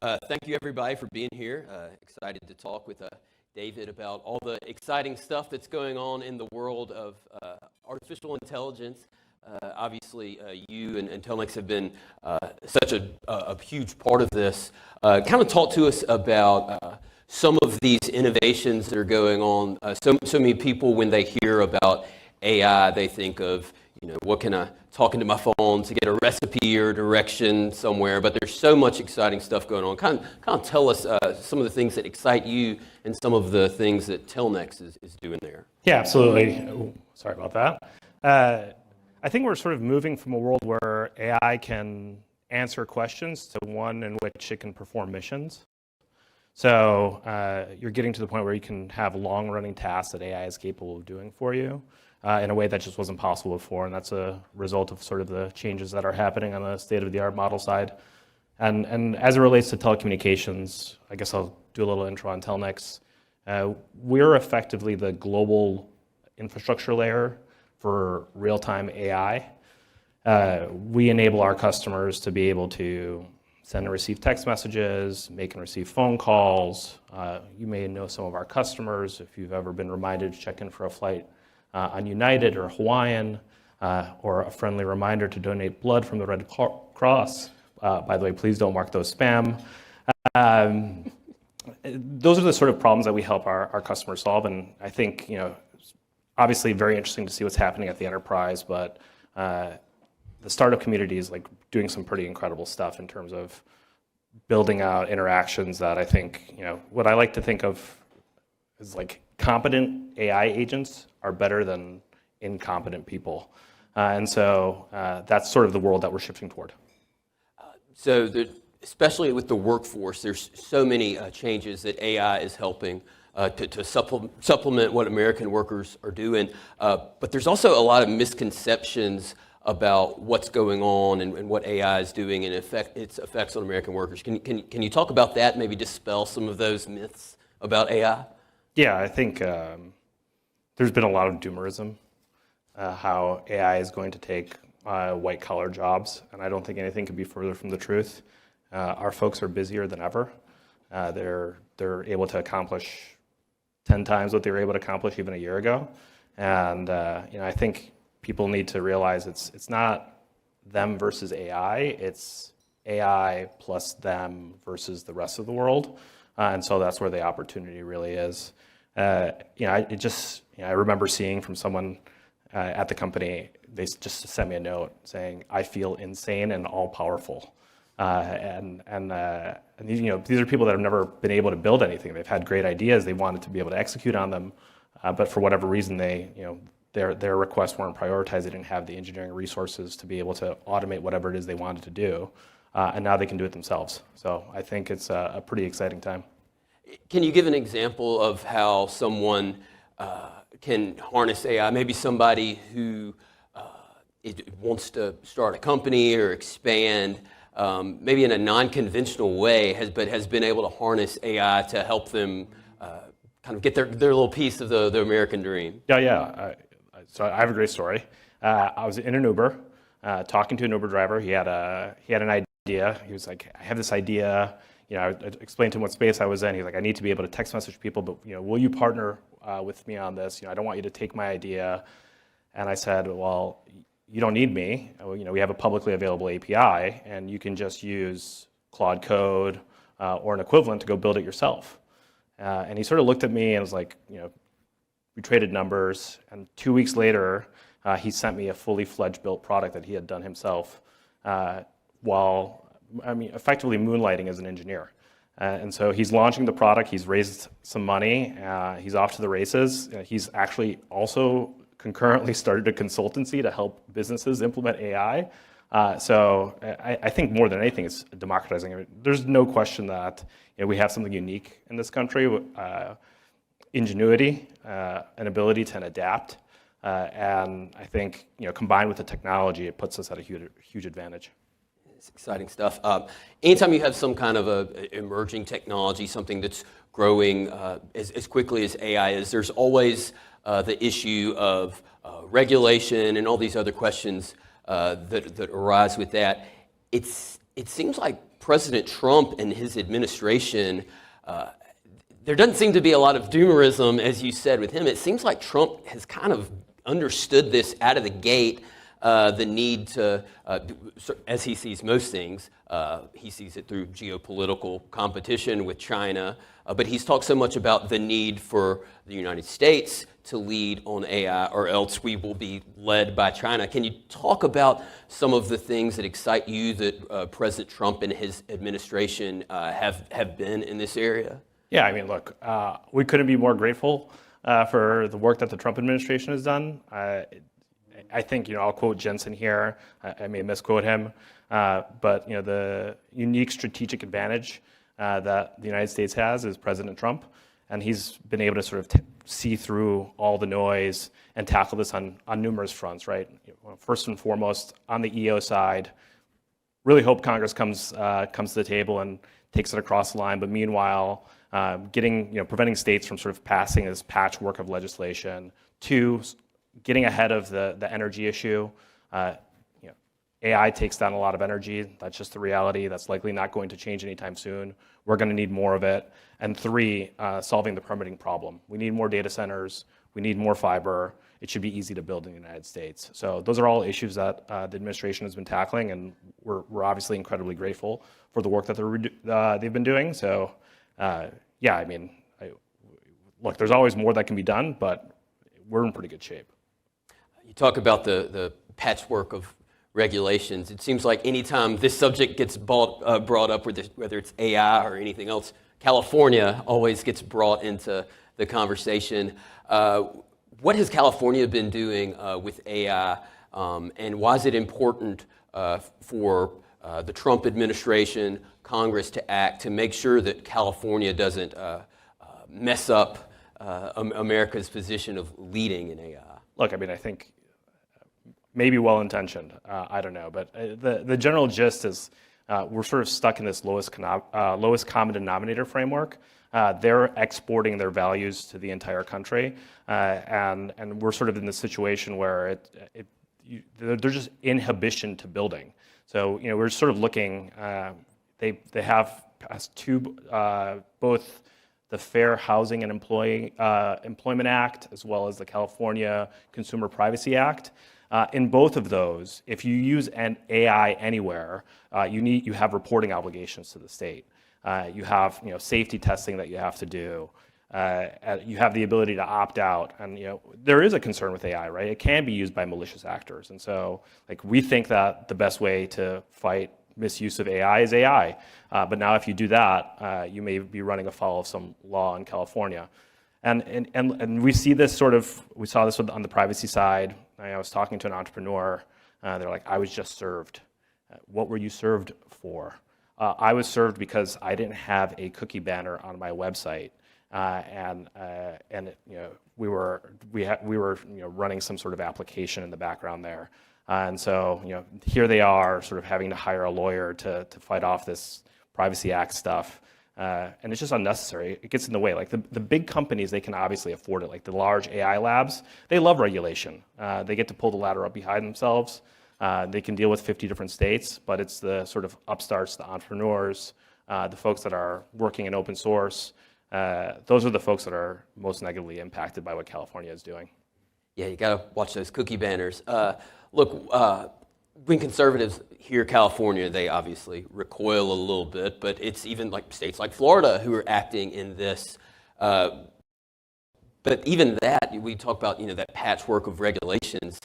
Thank you everybody for being here. Excited to talk with David about all the exciting stuff that's going on in the world of artificial intelligence. Obviously, you and Telmex have been such a huge part of this. Kind of talk to us about some of these innovations that are going on. So many people, when they hear about AI, they think of, what can I talk into my phone to get a recipe or direction somewhere? But there's so much exciting stuff going on. Kind of tell us some of the things that excite you and some of the things that Telmex is doing there. Yeah, absolutely. Ooh, sorry about that. I think we're sort of moving from a world where AI can answer questions to one in which it can perform missions. So you're getting to the point where you can have long-running tasks that AI is capable of doing for you in a way that just wasn't possible before, and that's a result of sort of the changes that are happening on the state-of-the-art model side. And as it relates to telecommunications, I guess I'll do a little intro on Telmex. We're effectively the global infrastructure layer for real-time AI. We enable our customers to be able to send and receive text messages, make and receive phone calls. You may know some of our customers if you've ever been reminded to check in for a flight on United or Hawaiian, or a friendly reminder to donate blood from the Red Cross. By the way, please don't mark those spam. Those are the sort of problems that we help our customers solve, and I think, obviously very interesting to see what's happening at the enterprise, but the startup community is like doing some pretty incredible stuff in terms of building out interactions that I think, what I like to think of is like competent AI agents are better than incompetent people. And so that's sort of the world that we're shifting toward. So especially with the workforce, there's so many changes that AI is helping to supplement what American workers are doing. But there's also a lot of misconceptions about what's going on and what AI is doing and its effects on American workers. Can you talk about that, maybe dispel some of those myths about AI? Yeah, I think there's been a lot of doomerism, how AI is going to take white-collar jobs, and I don't think anything could be further from the truth. Our folks are busier than ever. They're able to accomplish 10 times what they were able to accomplish even a year ago, and I think people need to realize it's not them versus AI, it's AI plus them versus the rest of the world, and so that's where the opportunity really is. I remember seeing from someone at the company, they just sent me a note saying, "I feel insane and all-powerful." And these are people that have never been able to build anything. They've had great ideas, they wanted to be able to execute on them, but for whatever reason, their requests weren't prioritized. They didn't have the engineering resources to be able to automate whatever it is they wanted to do, and now they can do it themselves. So I think it's a pretty exciting time. Can you give an example of how someone can harness AI? Maybe somebody who wants to start a company or expand, maybe in a non-conventional way, but has been able to harness AI to help them kind of get their little piece of the American dream. Yeah. So I have a great story. I was in an Uber, talking to an Uber driver. He had an idea. He was like, "I have this idea." I explained to him what space I was in. He's like, "I need to be able to text message people, but will you partner with me on this? I don't want you to take my idea." And I said, "Well, you don't need me. We have a publicly available API, and you can just use Claude Code or an equivalent to go build it yourself." And he sort of looked at me and was like, we traded numbers, and 2 weeks later, he sent me a fully fledged built product that he had done himself, while effectively moonlighting as an engineer. And so he's launching the product, he's raised some money, he's off to the races. He's actually also concurrently started a consultancy to help businesses implement AI. So I think more than anything, it's democratizing. There's no question that we have something unique in this country, ingenuity, an ability to adapt. And I think combined with the technology, it puts us at a huge advantage. It's exciting stuff. Anytime you have some kind of a emerging technology, something that's growing as quickly as AI is, there's always the issue of regulation and all these other questions that arise with that. It's it seems like President Trump and his administration, there doesn't seem to be a lot of doomerism, as you said, with him. It seems like Trump has kind of understood this out of the gate, the need to, as he sees most things, he sees it through geopolitical competition with China, but he's talked so much about the need for the United States to lead on AI, or else we will be led by China. Can you talk about some of the things that excite you that President Trump and his administration have been in this area? Yeah, I mean, look, we couldn't be more grateful for the work that the Trump administration has done. I think, I'll quote Jensen here. I may misquote him, but the unique strategic advantage that the United States has is President Trump, and he's been able to sort of see through all the noise and tackle this on numerous fronts, right? First and foremost, on the EO side, really hope Congress comes to the table and takes it across the line. But meanwhile, preventing states from sort of passing this patchwork of legislation. Two, getting ahead of the energy issue. AI takes down a lot of energy. That's just the reality. That's likely not going to change anytime soon. We're going to need more of it. And three, solving the permitting problem. We need more data centers. We need more fiber. It should be easy to build in the United States. So those are all issues that the administration has been tackling, and we're obviously incredibly grateful for the work that they've been doing. So yeah, I mean, look, there's always more that can be done, but we're in pretty good shape. You talk about the patchwork of regulations. It seems like anytime this subject gets brought up, whether it's AI or anything else, California always gets brought into the conversation. What has California been doing with AI, and why is it important for the Trump administration, Congress to act to make sure that California doesn't mess up America's position of leading in AI? Look, I mean, I think maybe well-intentioned, I don't know, but the general gist is we're sort of stuck in this lowest common denominator framework. They're exporting their values to the entire country, and we're sort of in this situation where there's just inhibition to building. So we're sort of looking. They have passed both the Fair Housing and Employment Act, as well as the California Consumer Privacy Act. In both of those, if you use an AI anywhere, you have reporting obligations to the state. You have safety testing that you have to do. You have the ability to opt out, and there is a concern with AI, right? It can be used by malicious actors, and so we think that the best way to fight misuse of AI is AI. But now, if you do that, you may be running afoul of some law in California. And we see this we saw this on the privacy side. I was talking to an entrepreneur. They're like, I was just served. What were you served for? I was served because I didn't have a cookie banner on my website, we were running some sort of application in the background there, and so here they are, sort of having to hire a lawyer to fight off this Privacy Act stuff. And it's just unnecessary. It gets in the way. The big companies, they can obviously afford it. Like the large AI labs, they love regulation. They get to pull the ladder up behind themselves. They can deal with 50 different states, but it's the sort of upstarts, the entrepreneurs, the folks that are working in open source. Those are the folks that are most negatively impacted by what California is doing. Yeah, you got to watch those cookie banners. Look, when conservatives hear California, they obviously recoil a little bit, but it's even like states like Florida who are acting in this. But even that, we talk about that patchwork of regulations.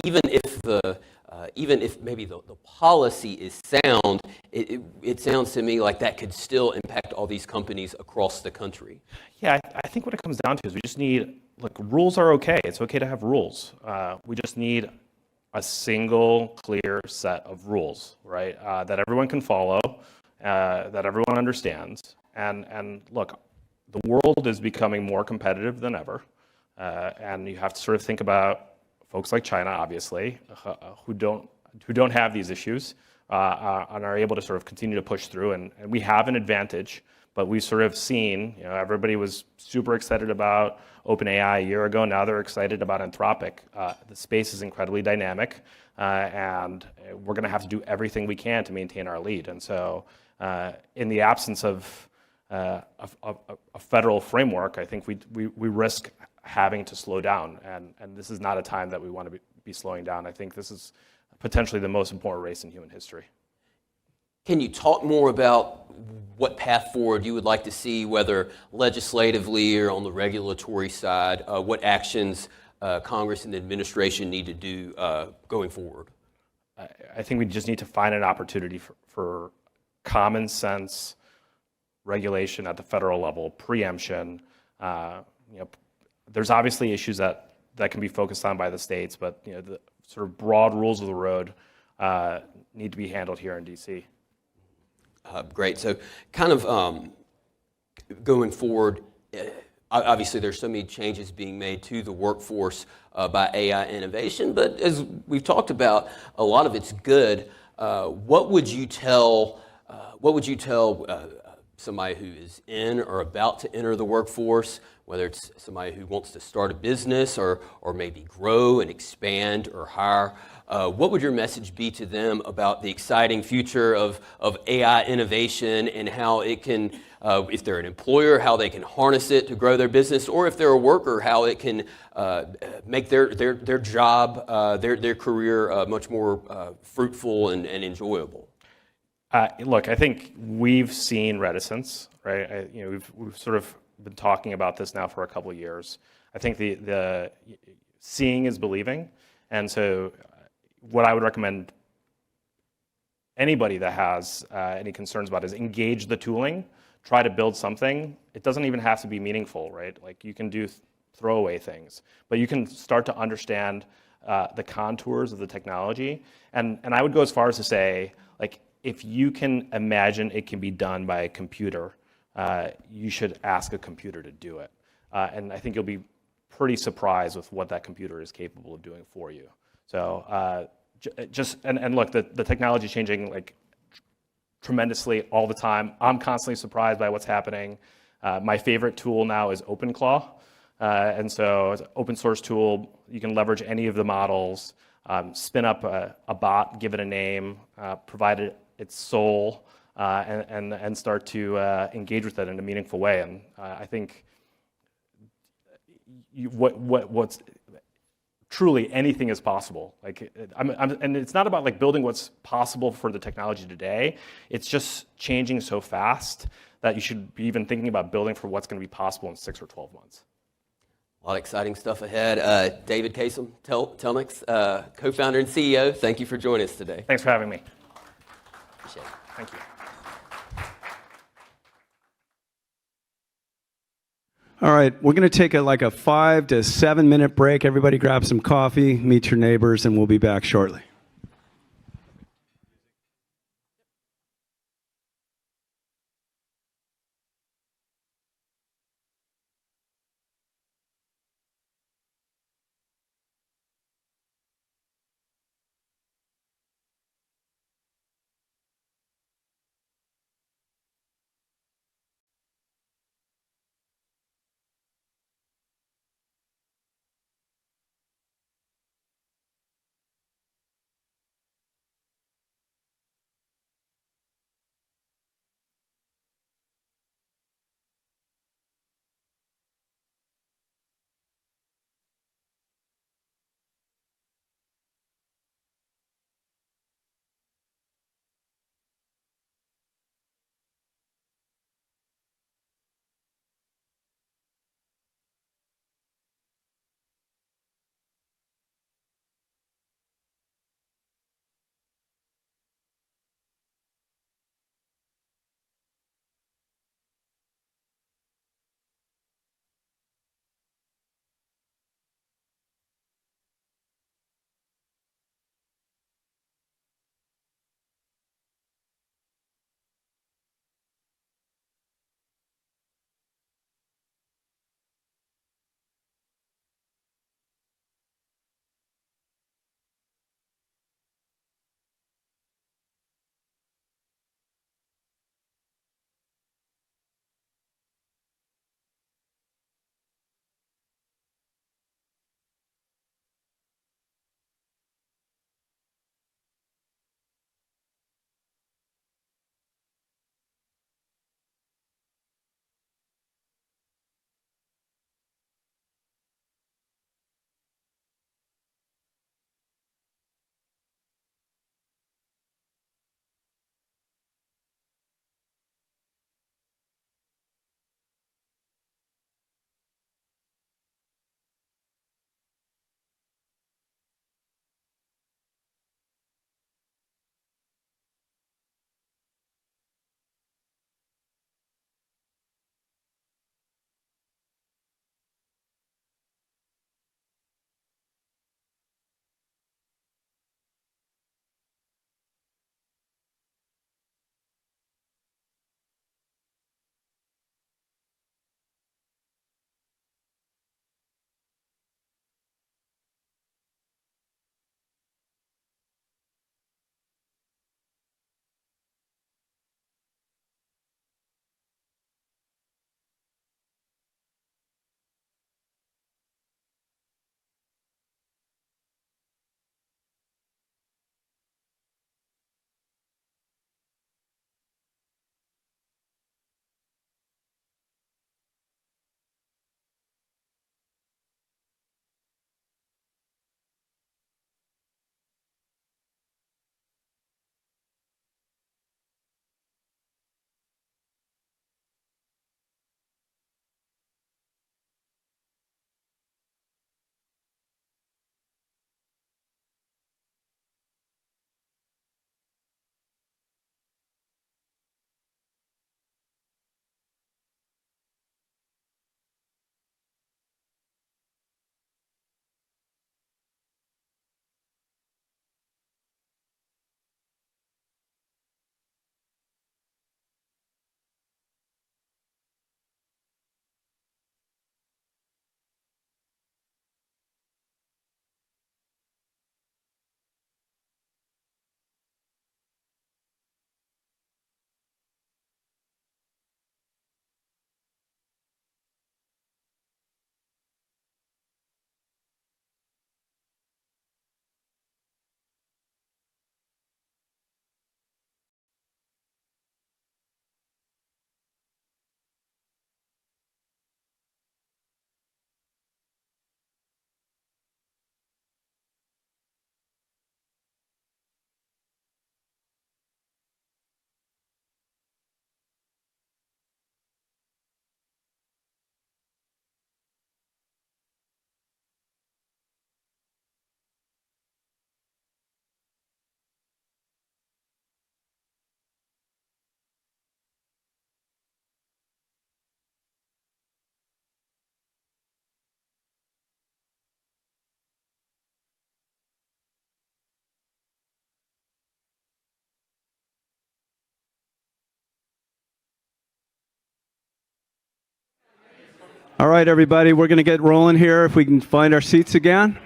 Even if maybe the policy is sound, it sounds to me like that could still impact all these companies across the country. Yeah, I think what it comes down to is we just need rules are okay. It's okay to have rules. We just need a single, clear set of rules, right? That everyone can follow, that everyone understands. And look, the world is becoming more competitive than ever, and you have to sort of think about folks like China, obviously, who don't have these issues and are able to sort of continue to push through. And we have an advantage But we've sort of seen, everybody was super excited about OpenAI a year ago. Now they're excited about Anthropic. The space is incredibly dynamic, and we're going to have to do everything we can to maintain our lead. And so, in the absence of a federal framework, I think we risk having to slow down. And this is not a time that we want to be slowing down. I think this is potentially the most important race in human history. Can you talk more about what path forward you would like to see, whether legislatively or on the regulatory side, what actions Congress and the administration need to do going forward? I think we just need to find an opportunity for common sense regulation at the federal level, preemption. There's obviously issues that can be focused on by the states, but the sort of broad rules of the road need to be handled here in DC. Great. So kind of going forward, obviously there's so many changes being made to the workforce by AI innovation, but as we've talked about, a lot of it's good. What would you tell somebody who is in or about to enter the workforce, whether it's somebody who wants to start a business or maybe grow and expand or hire? What would your message be to them about the exciting future of AI innovation and how it can, if they're an employer, how they can harness it to grow their business, or if they're a worker, how it can make their job, their career much more fruitful and enjoyable? Look, I think we've seen reticence, right? We've sort of been talking about this now for a couple of years. I think the seeing is believing, and so what I would recommend anybody that has any concerns about is engage the tooling, try to build something. It doesn't even have to be meaningful, right? Like you can do throwaway things, but you can start to understand the contours of the technology. And I would go as far as to say, like, if you can imagine it can be done by a computer, you should ask a computer to do it. And I think you'll be pretty surprised with what that computer is capable of doing for you. So and look, the technology is changing like tremendously all the time. I'm constantly surprised by what's happening. My favorite tool now is OpenClaw. And so it's an open source tool. You can leverage any of the models, spin up a bot, give it a name, provide it its soul, and start to engage with it in a meaningful way. And I think what's truly anything is possible. Like, and it's not about like building what's possible for the technology today. It's just changing so fast that you should be even thinking about building for what's going to be possible in 6 or 12 months. A lot of exciting stuff ahead. David Kasem, Telmex, co-founder and CEO, thank you for joining us today. Thanks for having me. Appreciate it. Thank you. All right, we're going to take a 5 to 7 minute break. Everybody grab some coffee, meet your neighbors, and we'll be back shortly. All right, everybody, we're going to get rolling here if we can find our seats again.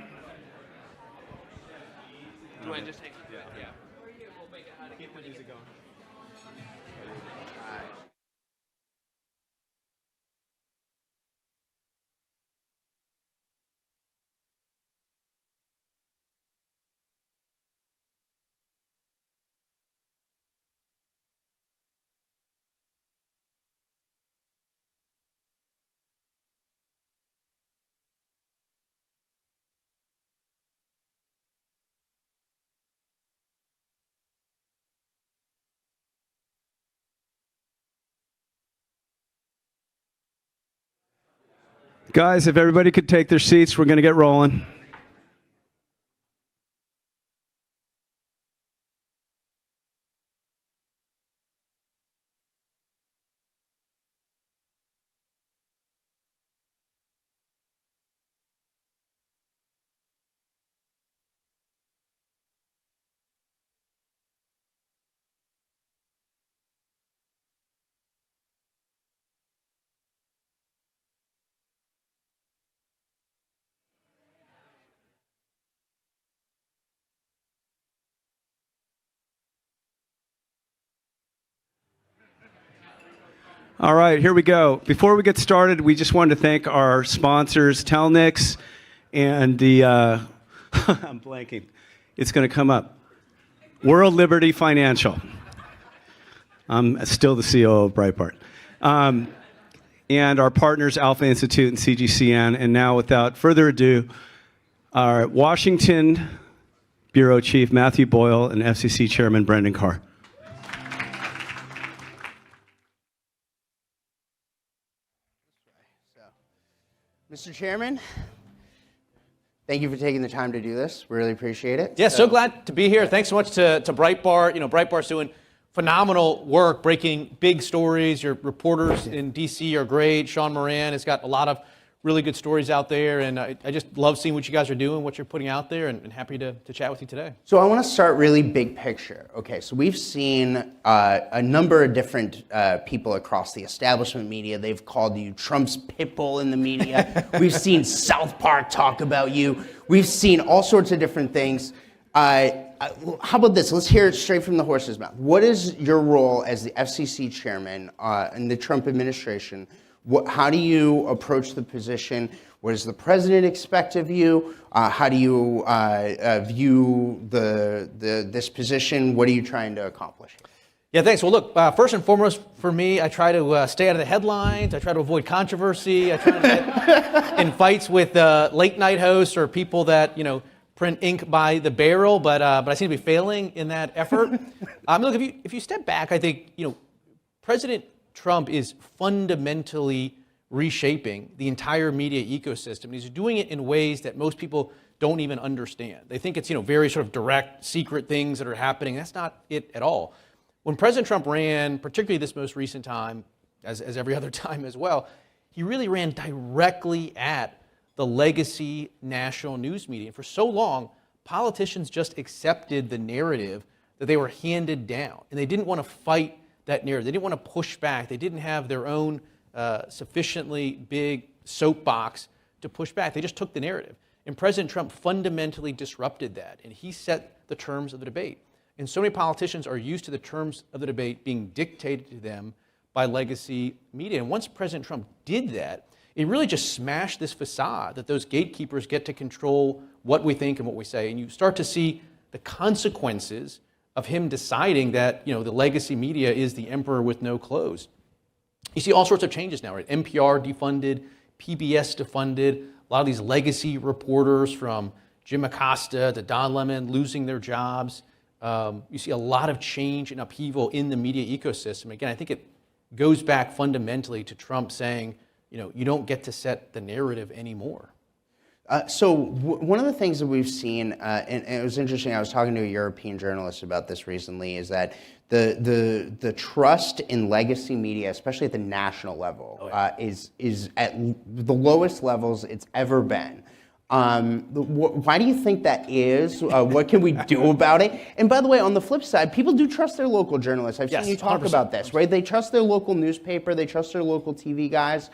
Guys, if everybody could take their seats, we're going to get rolling. All right, here we go. Before we get started, we just wanted to thank our sponsors, Telnix, and the, I'm blanking. It's going to come up. World Liberty Financial. I'm still the CEO of Breitbart. And our partners, Alpha Institute and CGCN. And now, without further ado, our Washington Bureau Chief, Matthew Boyle, and FCC Chairman, Brendan Carr. Mr. Chairman, thank you for taking the time to do this. We really appreciate it. Yeah, so glad to be here. Thanks so much to Breitbart. You know, Breitbart's doing phenomenal work breaking big stories. Your reporters in D.C. are great. Sean Moran has got a lot of really good stories out there, and I just love seeing what you guys are doing, what you're putting out there, and happy to chat with you today. So I want to start really big picture. Okay, so we've seen a number of different people across the establishment media. They've called you Trump's pit bull in the media. We've seen South Park talk about you. We've seen all sorts of different things. How about this? Let's hear it straight from the horse's mouth. What is your role as the FCC chairman in the Trump administration? How do you approach the position? What does the president expect of you? How do you view this position? What are you trying to accomplish? Yeah, thanks. Well, look, first and foremost, for me, I try to stay out of the headlines. I try to avoid controversy. I try to get in fights with late night hosts or people that, print ink by the barrel, but I seem to be failing in that effort. Look, if you step back, I think, President Trump is fundamentally reshaping the entire media ecosystem. And he's doing it in ways that most people don't even understand. They think it's, very sort of direct, secret things that are happening. That's not it at all. When President Trump ran, particularly this most recent time, as every other time as well, he really ran directly at the legacy national news media. And for so long, politicians just accepted the narrative that they were handed down. And they didn't want to fight that narrative. They didn't want to push back. They didn't have their own sufficiently big soapbox to push back. They just took the narrative. And President Trump fundamentally disrupted that. And he set the terms of the debate. And so many politicians are used to the terms of the debate being dictated to them by legacy media. And once President Trump did that, it really just smashed this facade that those gatekeepers get to control what we think and what we say. And you start to see the consequences of him deciding that, the legacy media is the emperor with no clothes. You see all sorts of changes now, right? NPR defunded, PBS defunded, a lot of these legacy reporters from Jim Acosta to Don Lemon losing their jobs. You see a lot of change and upheaval in the media ecosystem. Again, I think it goes back fundamentally to Trump saying, you don't get to set the narrative anymore. So one of the things that we've seen, and it was interesting, I was talking to a European journalist about this recently, is that the trust in legacy media, especially at the national level, is at the lowest levels it's ever been. Why do you think that is? What can we do about it? And by the way, on the flip side, people do trust their local journalists. I've seen you talk 100%. about this, right? They trust their local newspaper. They trust their local TV guys.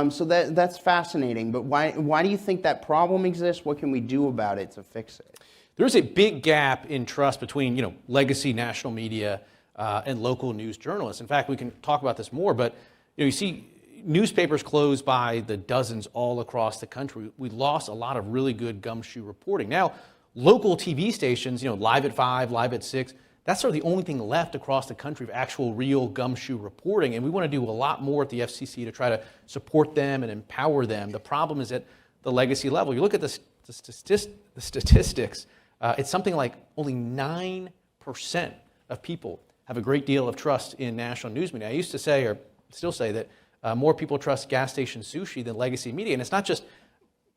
So that's fascinating. But why do you think that problem exists? What can we do about it to fix it? There's a big gap in trust between legacy national media and local news journalists. In fact, we can talk about this more, but you see newspapers closed by the dozens all across the country. We lost a lot of really good gumshoe reporting. Now, local TV stations, Live at 5, Live at 6, that's sort of the only thing left across the country of actual real gumshoe reporting, and we want to do a lot more at the FCC to try to support them and empower them. The problem is at the legacy level. You look at the statistics, it's something like only 9% of people have a great deal of trust in national news media. I used to say, or still say, that more people trust gas station sushi than legacy media, and it's not just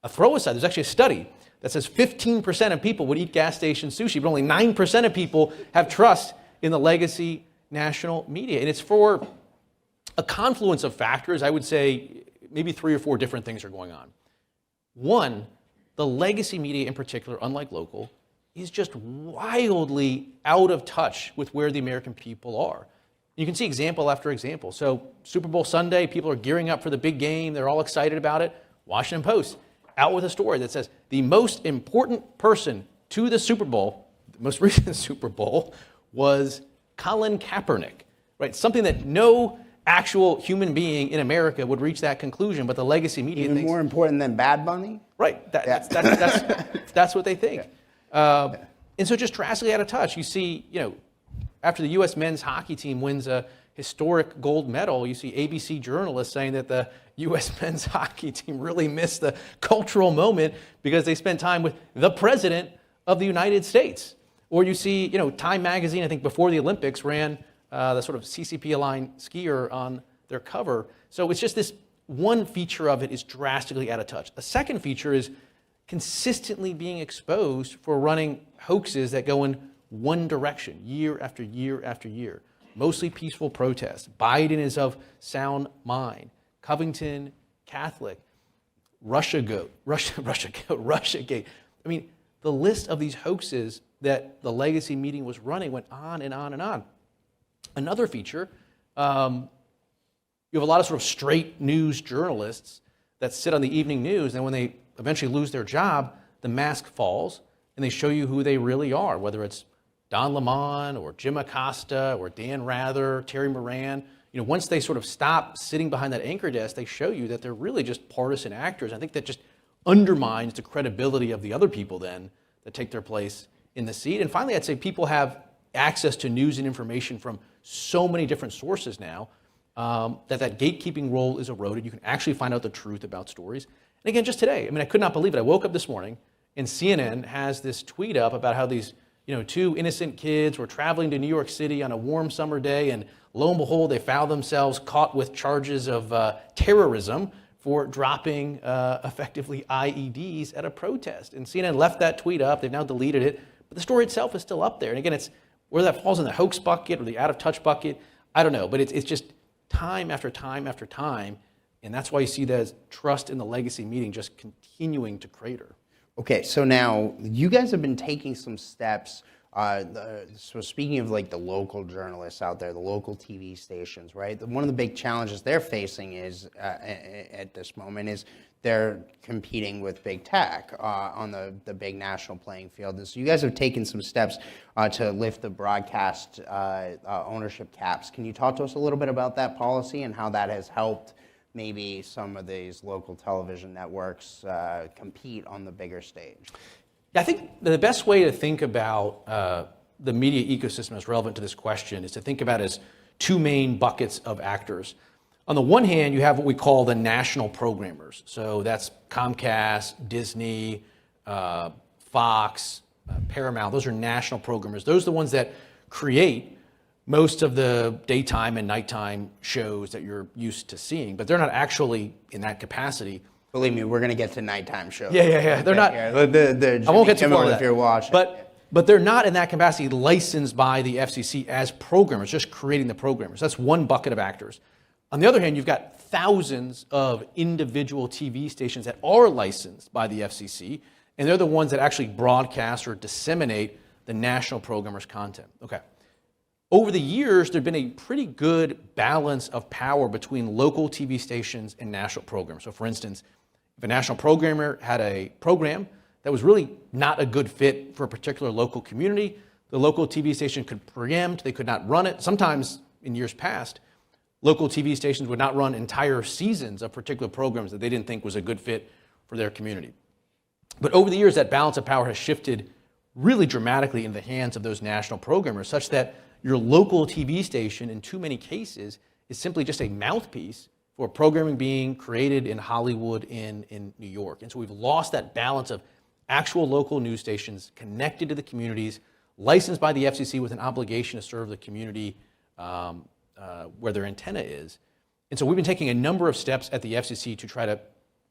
a throw aside. There's actually a study that says 15% of people would eat gas station sushi, but only 9% of people have trust in the legacy national media. And it's for a confluence of factors. I would say maybe 3 or 4 different things are going on. One, the legacy media in particular, unlike local, is just wildly out of touch with where the American people are. You can see example after example. So Super Bowl Sunday, people are gearing up for the big game. They're all excited about it. Washington Post out with a story that says the most important person to the Super Bowl, the most recent Super Bowl, was Colin Kaepernick, right? Something that no actual human being in America would reach that conclusion, but the legacy media Even thinks more important than Bad Bunny? right. That's what they think. And so just drastically out of touch. You see, after the U.S. men's hockey team wins a historic gold medal, you see ABC journalists saying that the U.S. men's hockey team really missed the cultural moment because they spent time with the president of the United States. Or you see, Time magazine, I think before the Olympics, ran the sort of CCP-aligned skier on their cover. So it's just this one feature of it is drastically out of touch. A second feature is consistently being exposed for running hoaxes that go in one direction, year after year after year. Mostly peaceful protests. Biden is of sound mind. Covington, Catholic. Russiagate. I mean, the list of these hoaxes that the legacy meeting was running went on and on and on. Another feature, you have a lot of sort of straight news journalists that sit on the evening news, and when they eventually lose their job, the mask falls, and they show you who they really are, whether it's Don Lemon or Jim Acosta or Dan Rather, Terry Moran. Once they sort of stop sitting behind that anchor desk, they show you that they're really just partisan actors. I think that just undermines the credibility of the other people then that take their place in the seat. And finally, I'd say people have access to news and information from so many different sources now that gatekeeping role is eroded. You can actually find out the truth about stories. And again, just today, I could not believe it. I woke up this morning and CNN has this tweet up about how these 2 innocent kids were traveling to New York City on a warm summer day, and lo and behold, they found themselves caught with charges of terrorism for dropping effectively IEDs at a protest. And CNN left that tweet up. They've now deleted it, but the story itself is still up there. And again, it's whether that falls in the hoax bucket or the out of touch bucket, I don't know, but it's just time after time after time, and that's why you see that trust in the legacy meeting just continuing to crater. Okay, so now you guys have been taking some steps. So speaking of like the local journalists out there, the local TV stations, right? One of the big challenges they're facing is at this moment is they're competing with big tech on the big national playing field. And so you guys have taken some steps to lift the broadcast ownership caps. Can you talk to us a little bit about that policy and how that has helped maybe some of these local television networks compete on the bigger stage? I think the best way to think about the media ecosystem as relevant to this question is to think about it as 2 main buckets of actors. On the one hand, you have what we call the national programmers. So that's Comcast, Disney, Fox, Paramount. Those are national programmers. Those are the ones that create most of the daytime and nighttime shows that you're used to seeing, but they're not actually in that capacity. Believe me, we're going to get to nighttime shows. Yeah. They're not. I won't get too far with that. If you're watching. But they're not in that capacity licensed by the FCC as programmers, just creating the programmers. That's one bucket of actors. On the other hand, you've got thousands of individual TV stations that are licensed by the FCC, and they're the ones that actually broadcast or disseminate the national programmer's content. Okay. Over the years, there's been a pretty good balance of power between local TV stations and national programs. So for instance, if a national programmer had a program that was really not a good fit for a particular local community, the local TV station could preempt, they could not run it. Sometimes in years past, local TV stations would not run entire seasons of particular programs that they didn't think was a good fit for their community. But over the years, that balance of power has shifted really dramatically in the hands of those national programmers, such that your local TV station, in too many cases, is simply just a mouthpiece for programming being created in Hollywood in New York. And so we've lost that balance of actual local news stations connected to the communities, licensed by the FCC with an obligation to serve the community where their antenna is. And so we've been taking a number of steps at the FCC to try to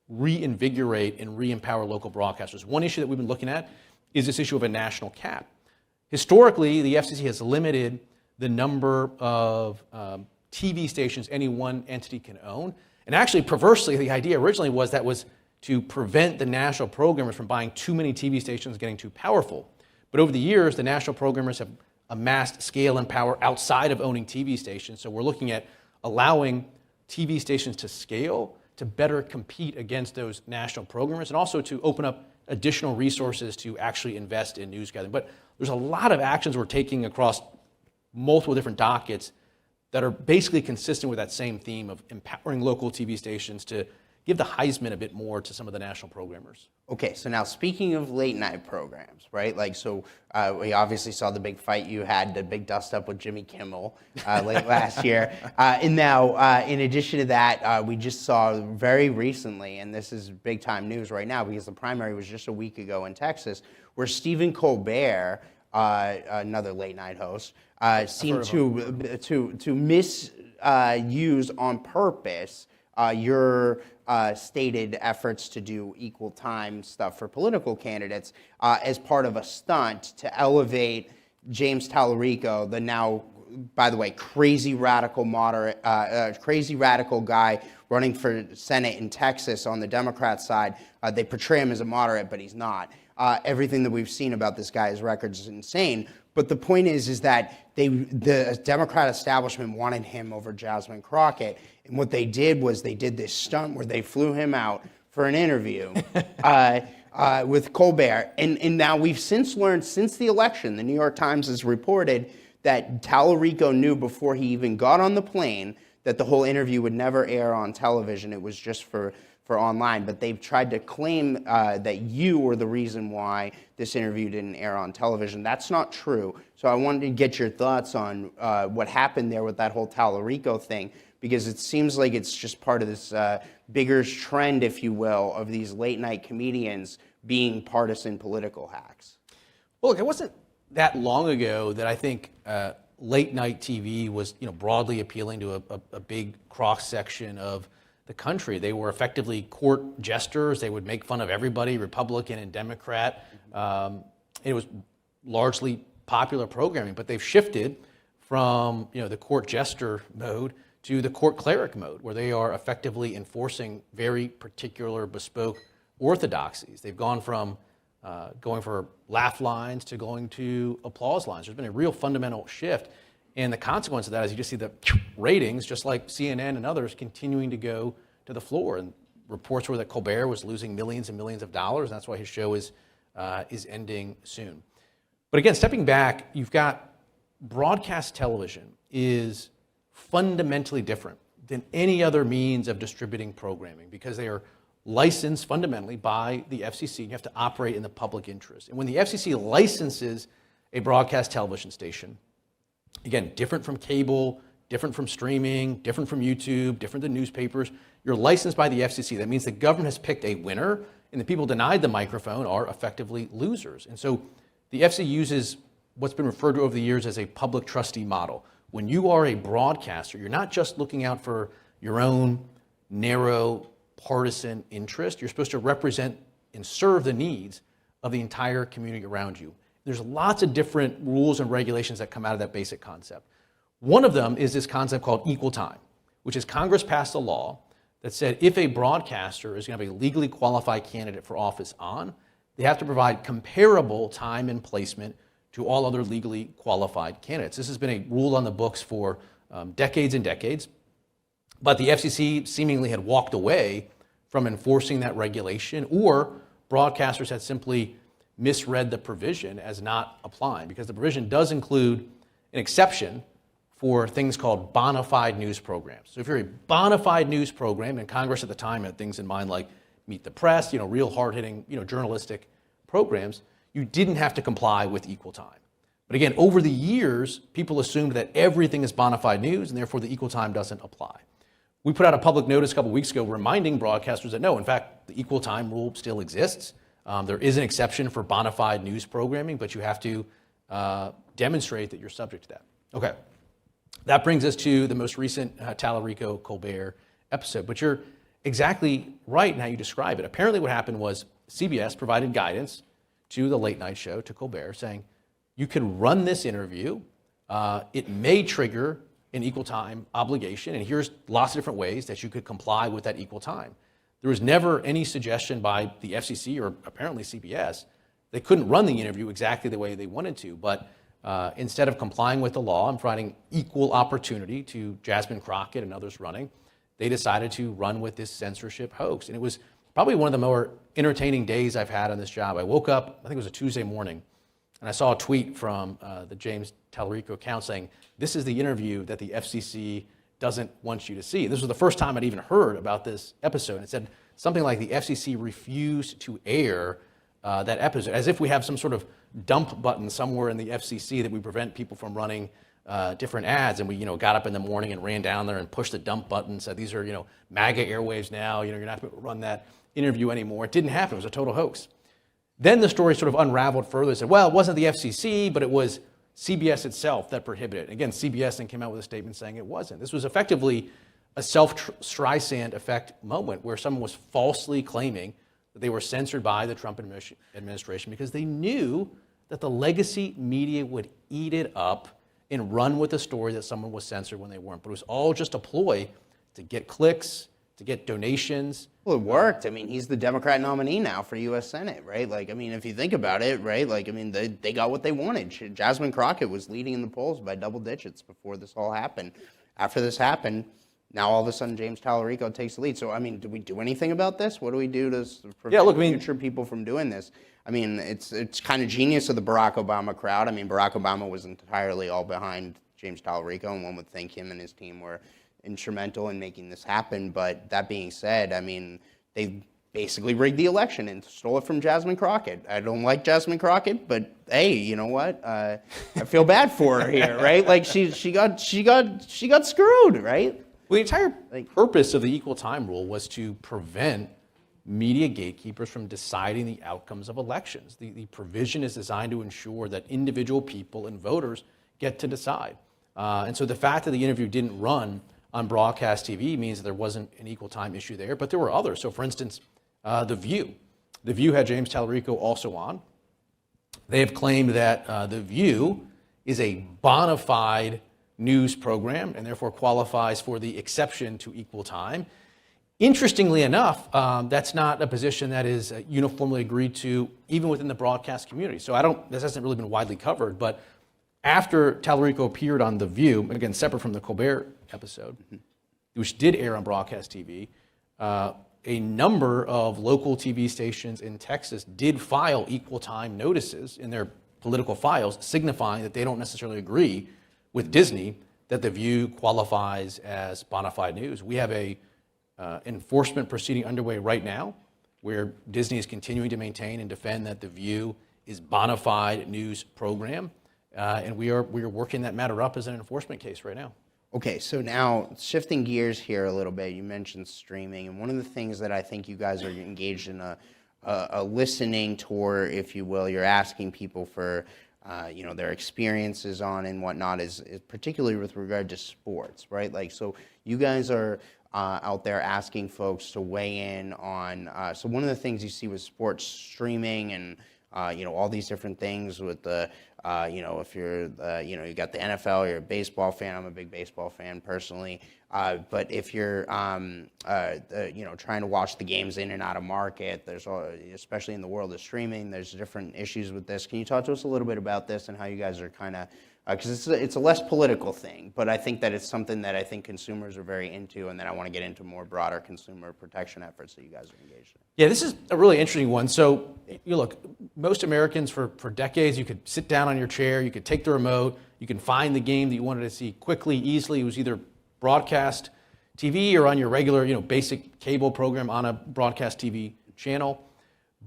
reinvigorate and re-empower local broadcasters. One issue that we've been looking at is this issue of a national cap. Historically, the FCC has limited the number of TV stations any one entity can own. And actually, perversely, the idea originally was to prevent the national programmers from buying too many TV stations getting too powerful. But over the years, the national programmers have amassed scale and power outside of owning TV stations. So we're looking at allowing TV stations to scale to better compete against those national programmers, and also to open up additional resources to actually invest in news gathering. But there's a lot of actions we're taking across multiple different dockets that are basically consistent with that same theme of empowering local TV stations to give the Heisman a bit more to some of the national programmers. Okay, so now speaking of late night programs, right? We obviously saw the big fight you had, the big dust up with Jimmy Kimmel late last year. And now, in addition to that, we just saw very recently, and this is big time news right now because the primary was just a week ago in Texas, where Stephen Colbert, another late night host, seemed to misuse on purpose your stated efforts to do equal time stuff for political candidates as part of a stunt to elevate James Tallarico, the now, by the way, crazy radical guy running for Senate in Texas on the Democrat side. They portray him as a moderate, but he's not. Everything that we've seen about this guy's record is insane. But the point is that the Democrat establishment wanted him over Jasmine Crockett. And what they did was they did this stunt where they flew him out for an interview with Colbert. And now we've since learned, since the election, the New York Times has reported that Tallarico knew before he even got on the plane that the whole interview would never air on television. It was just for online, but they've tried to claim that you were the reason why this interview didn't air on television. That's not true. So I wanted to get your thoughts on what happened there with that whole Tallarico thing, because it seems like it's just part of this bigger trend, if you will, of these late night comedians being partisan political hacks. Well, look, it wasn't that long ago that I think late night TV was, broadly appealing to a big cross section of the country. They were effectively court jesters. They would make fun of everybody, Republican and Democrat. It was largely popular programming, but they've shifted from the court jester mode to the court cleric mode, where they are effectively enforcing very particular bespoke orthodoxies. They've gone from going for laugh lines to going to applause lines. There's been a real fundamental shift. And the consequence of that is you just see the ratings, just like CNN and others, continuing to go to the floor. And reports were that Colbert was losing millions and millions of dollars, and that's why his show is ending soon. But again, stepping back, you've got broadcast television is fundamentally different than any other means of distributing programming because they are licensed fundamentally by the FCC. You have to operate in the public interest. And when the FCC licenses a broadcast television station, again, different from cable, different from streaming, different from YouTube, different than newspapers. You're licensed by the FCC. That means the government has picked a winner, and the people denied the microphone are effectively losers. And so the FCC uses what's been referred to over the years as a public trustee model. When you are a broadcaster, you're not just looking out for your own narrow partisan interest. You're supposed to represent and serve the needs of the entire community around you. There's lots of different rules and regulations that come out of that basic concept. One of them is this concept called equal time, which is Congress passed a law that said if a broadcaster is going to have a legally qualified candidate for office on, they have to provide comparable time and placement to all other legally qualified candidates. This has been a rule on the books for decades and decades, but the FCC seemingly had walked away from enforcing that regulation, or broadcasters had simply misread the provision as not applying, because the provision does include an exception for things called bona fide news programs. So if you're a bona fide news program, and Congress at the time had things in mind like Meet the Press, real hard-hitting, journalistic programs, you didn't have to comply with equal time. But again, over the years, people assumed that everything is bona fide news, and therefore the equal time doesn't apply. We put out a public notice a couple weeks ago reminding broadcasters that no, in fact, the equal time rule still exists. There is an exception for bona fide news programming, but you have to demonstrate that you're subject to that. Okay, that brings us to the most recent Tallarico-Colbert episode. But you're exactly right in how you describe it. Apparently what happened was CBS provided guidance to the late night show, to Colbert, saying, you can run this interview. It may trigger an equal time obligation, and here's lots of different ways that you could comply with that equal time. There was never any suggestion by the FCC or apparently CBS they couldn't run the interview exactly the way they wanted to, but instead of complying with the law and providing equal opportunity to Jasmine Crockett and others running, they decided to run with this censorship hoax. And it was probably one of the more entertaining days I've had on this job. I woke up, I think it was a Tuesday morning, and I saw a tweet from the James Tallarico account saying, this is the interview that the FCC doesn't want you to see. This was the first time I'd even heard about this episode. And it said something like the FCC refused to air that episode, as if we have some sort of dump button somewhere in the FCC that we prevent people from running different ads. And we, got up in the morning and ran down there and pushed the dump button, said these are, MAGA airwaves now, you're not going to run that interview anymore. It didn't happen. It was a total hoax. Then the story sort of unraveled further. They said, well, it wasn't the FCC, but it was CBS itself that prohibited it. Again, CBS then came out with a statement saying it wasn't. This was effectively a self-Streisand effect moment where someone was falsely claiming that they were censored by the Trump administration because they knew that the legacy media would eat it up and run with the story that someone was censored when they weren't. But it was all just a ploy to get clicks, to get donations. Well, it worked. I mean, he's the Democrat nominee now for U.S. Senate, right? Like, I mean, if you think about it, right? Like, I mean, they got what they wanted. Jasmine Crockett was leading in the polls by double digits before this all happened. After this happened, now all of a sudden James Tallarico takes the lead. So, I mean, do we do anything about this? What do we do to prevent future people from doing this? I mean, it's kind of genius of the Barack Obama crowd. I mean, Barack Obama was entirely all behind James Tallarico, and one would think him and his team were instrumental in making this happen. But that being said, I mean, they basically rigged the election and stole it from Jasmine Crockett. I don't like Jasmine Crockett, but hey, you know what? I feel bad for her here, right? Like she got screwed, right? Well, the entire purpose of the equal time rule was to prevent media gatekeepers from deciding the outcomes of elections. The provision is designed to ensure that individual people and voters get to decide. And so the fact that the interview didn't run on broadcast TV means that there wasn't an equal time issue there, but there were others. So for instance, The View. The View had James Tallarico also on. They have claimed that The View is a bona fide news program and therefore qualifies for the exception to equal time. Interestingly enough, that's not a position that is uniformly agreed to even within the broadcast community. So this hasn't really been widely covered, but after Tallarico appeared on The View, again, separate from the Colbert episode, which did air on broadcast TV, a number of local TV stations in Texas did file equal time notices in their political files, signifying that they don't necessarily agree with Disney that The View qualifies as bona fide news. We have a enforcement proceeding underway right now where Disney is continuing to maintain and defend that The View is bona fide news program. And we are working that matter up as an enforcement case right now. Okay, so now shifting gears here a little bit, you mentioned streaming, and one of the things that I think you guys are engaged in a listening tour, if you will, you're asking people for their experiences on and whatnot, is particularly with regard to sports, right? Like, so you guys are out there asking folks to weigh in on, so one of the things you see with sports streaming and all these different things with the, if you're, you got the NFL, you're a baseball fan. I'm a big baseball fan personally. But if you're, trying to watch the games in and out of market, especially in the world of streaming, there's different issues with this. Can you talk to us a little bit about this and how you guys are kind of, because it's a less political thing, but I think that it's something that I think consumers are very into, and then I want to get into more broader consumer protection efforts that you guys are engaged in. Yeah, this is a really interesting one. So, you look, most Americans for decades, you could sit down on your chair, you could take the remote, you can find the game that you wanted to see quickly, easily. It was either broadcast TV or on your regular, basic cable program on a broadcast TV channel.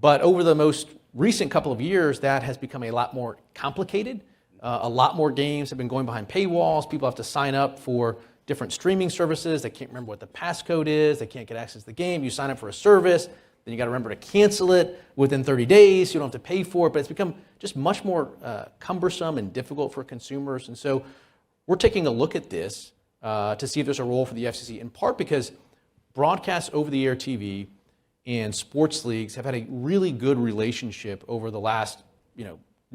But over the most recent couple of years, that has become a lot more complicated. A lot more games have been going behind paywalls. People have to sign up for different streaming services. They can't remember what the passcode is. They can't get access to the game. You sign up for a service, then you got to remember to cancel it within 30 days. You don't have to pay for it, but it's become just much more cumbersome and difficult for consumers. And so we're taking a look at this to see if there's a role for the FCC, in part because broadcast over-the-air TV and sports leagues have had a really good relationship over the last,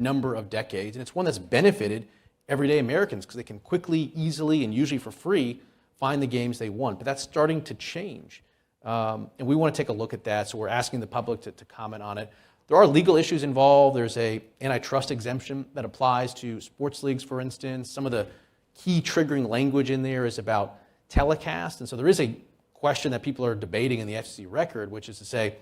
number of decades, and it's one that's benefited everyday Americans because they can quickly, easily, and usually for free find the games they want. But that's starting to change, and we want to take a look at that. So we're asking the public to comment on it. There are legal issues involved. There's a antitrust exemption that applies to sports leagues, for instance. Some of the key triggering language in there is about telecast, and so there is a question that people are debating in the FCC record, which is to say,